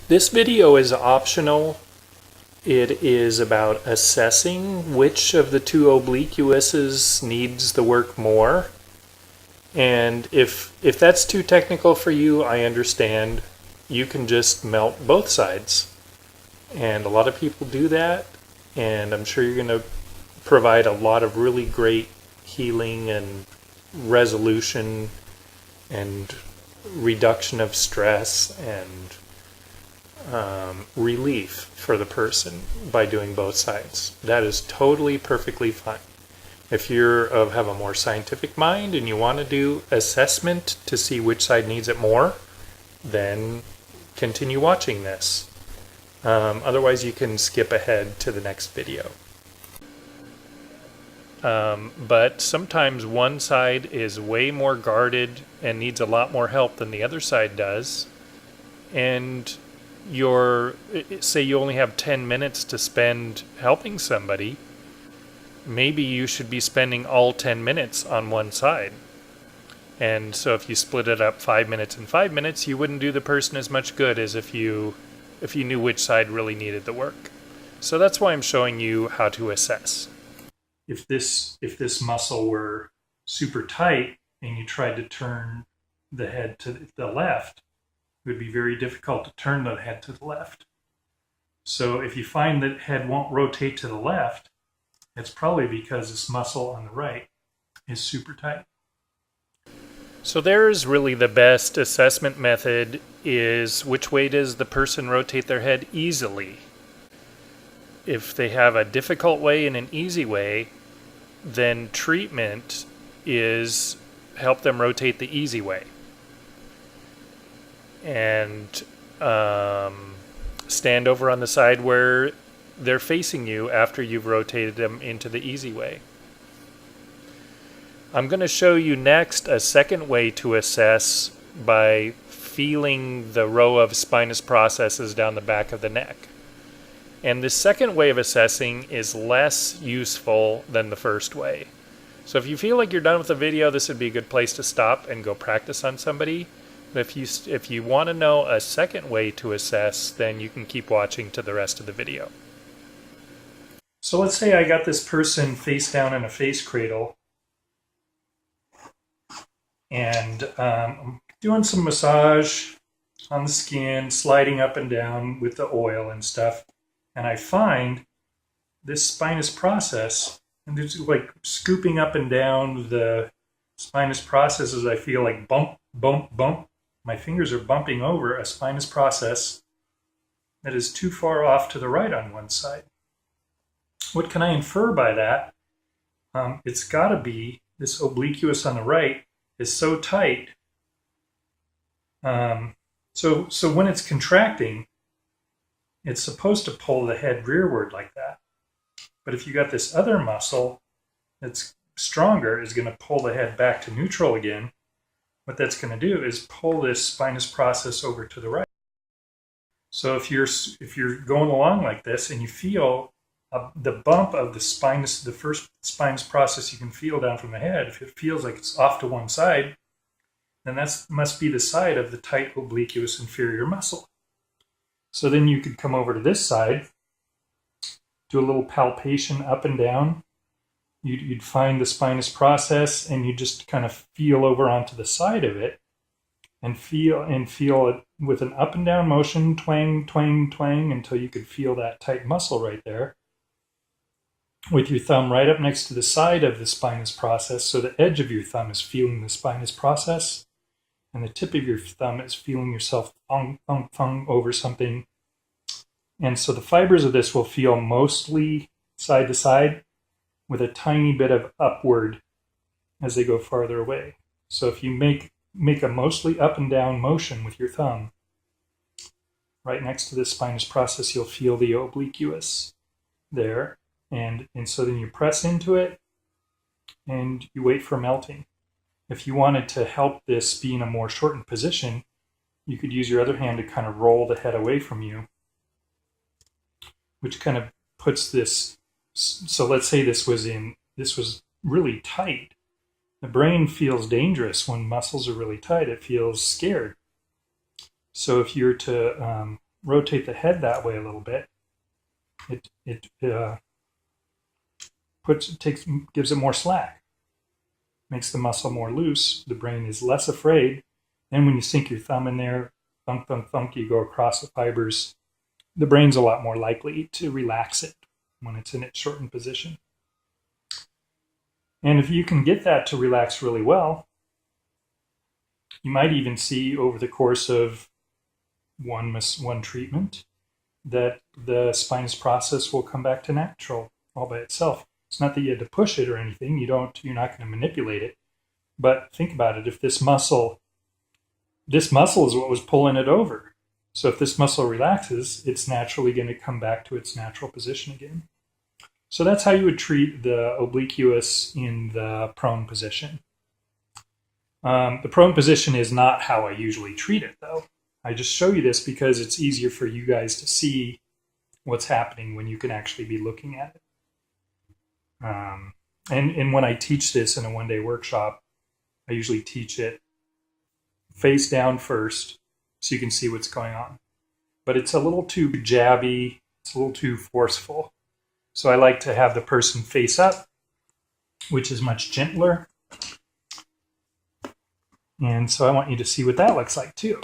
This video is optional. It is about assessing which of the two obliquuses needs the work more. And if that's too technical for you, I understand. You can just melt both sides. And a lot of people do that. And I'm sure you're going to provide a lot of really great healing and resolution and reduction of stress and relief for the person by doing both sides. That is totally perfectly fine. If you have a more scientific mind and you want to do assessment to see which side needs it more, then continue watching this. Otherwise, you can skip ahead to the next video. But sometimes one side is way more guarded and needs a lot more help than the other side does. And say you only have 10 minutes to spend helping somebody, maybe you should be spending all 10 minutes on one side. And so if you split it up 5 minutes and 5 minutes, you wouldn't do the person as much good as if you knew which side really needed the work. So that's why I'm showing you how to assess. If this muscle were super tight and you tried to turn the head to the left, it would be very difficult to turn the head to the left. So if you find that head won't rotate to the left, it's probably because this muscle on the right is super tight. So there's really the best assessment method is which way does the person rotate their head easily. If they have a difficult way and an easy way, then treatment is help them rotate the easy way. And stand over on the side where they're facing you after you've rotated them into the easy way. I'm going to show you next a second way to assess by feeling the row of spinous processes down the back of the neck. And the second way of assessing is less useful than the first way. So if you feel like you're done with the video, this would be a good place to stop and go practice on somebody. But if you want to know a second way to assess, then you can keep watching to the rest of the video. So let's say I got this person face down in a face cradle, and I'm doing some massage on the skin, sliding up and down with the oil and stuff, and I find this spinous process, and it's like scooping up and down the spinous processes. I feel like bump, bump, bump. My fingers are bumping over a spinous process that is too far off to the right on one side. What can I infer by that? It's got to be this obliquus on the right is so tight. So when it's contracting, it's supposed to pull the head rearward like that. But if you got this other muscle that's stronger, is going to pull the head back to neutral again. What that's going to do is pull this spinous process over to the right. So if you're going along like this and you feel the bump of the first spinous process you can feel down from the head, if it feels like it's off to one side, then that must be the side of the tight obliquus inferior muscle. So then you could come over to this side, do a little palpation up and down. You'd find the spinous process and you just kind of feel over onto the side of it and feel it with an up and down motion, twang, twang, twang, until you could feel that tight muscle right there. With your thumb right up next to the side of the spinous process, so the edge of your thumb is feeling the spinous process, and the tip of your thumb is feeling yourself thong, thong, thong over something. And so the fibers of this will feel mostly side to side, with a tiny bit of upward as they go farther away. So if you make a mostly up and down motion with your thumb, right next to this spinous process, you'll feel the obliquus there. And so then you press into it and you wait for melting. If you wanted to help this be in a more shortened position, you could use your other hand to kind of roll the head away from you, which kind of puts this. So let's say this was really tight. The brain feels dangerous when muscles are really tight. It feels scared. So if you're to rotate the head that way a little bit, it gives it more slack, makes the muscle more loose. The brain is less afraid. And when you sink your thumb in there, thunk, thunk, thunk, you go across the fibers, the brain's a lot more likely to relax it when it's in its shortened position. And if you can get that to relax really well, you might even see over the course of one treatment that the spinous process will come back to natural all by itself. It's not that you had to push it or anything. You're not going to manipulate it. But think about it. If this muscle is what was pulling it over. So if this muscle relaxes, it's naturally going to come back to its natural position again. So that's how you would treat the obliquus in the prone position. The prone position is not how I usually treat it, though. I just show you this because it's easier for you guys to see what's happening when you can actually be looking at it. And when I teach this in a one-day workshop, I usually teach it face down first so you can see what's going on. But it's a little too jabby, it's a little too forceful. So I like to have the person face up, which is much gentler. And so I want you to see what that looks like too.